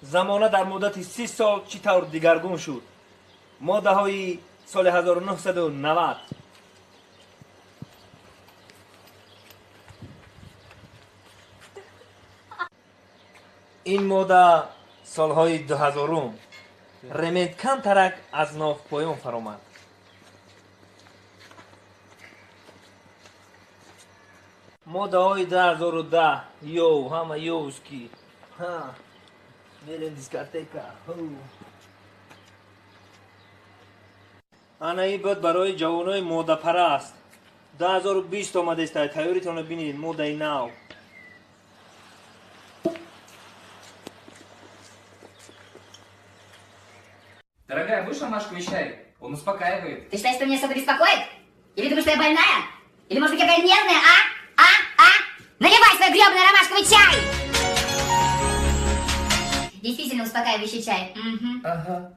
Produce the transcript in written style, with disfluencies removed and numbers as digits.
замона дар муддати 30 сол чӣ тавр дигаргун шуд. Моддаҳои соли 1990. ин модда солҳои 2000 ремед камтарак аз нов поён фаромад. Моддаҳои 2010 ёв ҳама ёвски. Мерем дискотека. Ана ин буд барои ҷавонои моддапараст. 2020 омадест, тайёритонро бинед, моддаи нав. Дорогая, будешь ромашковый чай? Он успокаивает. Ты считаешь, что меня что-то беспокоит? Или думаешь, что я больная? Или может быть какая нервная, Наливай свой гребаный ромашковый чай! Действительно успокаивающий чай. Угу. Ага.